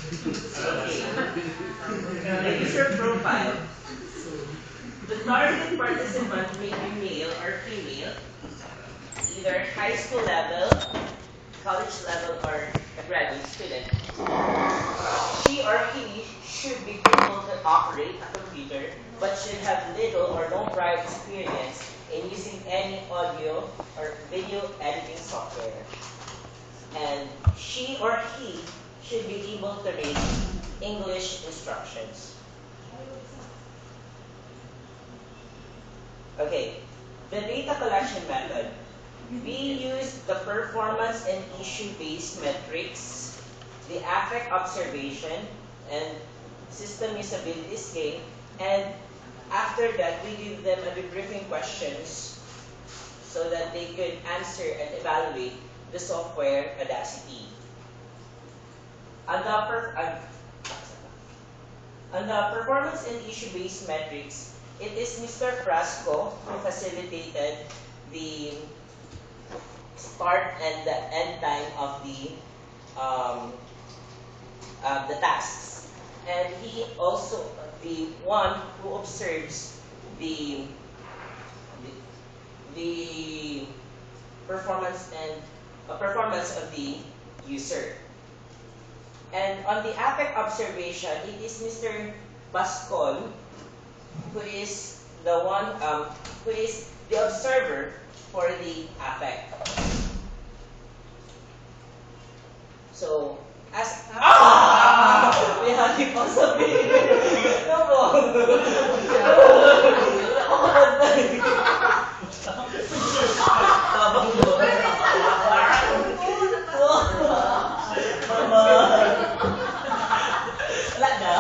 The user profile. The target participant may be male or female, either high school level, college level, or a graduate student. She or he should be able to operate a computer, but should have little or no prior experience in using any audio or video editing software. And she or he should be able to read English instructions. Okay, the data collection method. We use the performance and issue-based metrics, the affect observation, and system usability scale, and after that, we give them a debriefing questions so that they could answer and evaluate the software Audacity. On the, on the performance and issue-based metrics, it is Mr. Frasco who facilitated the start and the end time of the tasks. And he also the one who observes the the performance and performance of the user. And on the affect observation, it is Mr. Bascol who is the one who is the observer for the affect. So, as we have the possibility. No Wala na.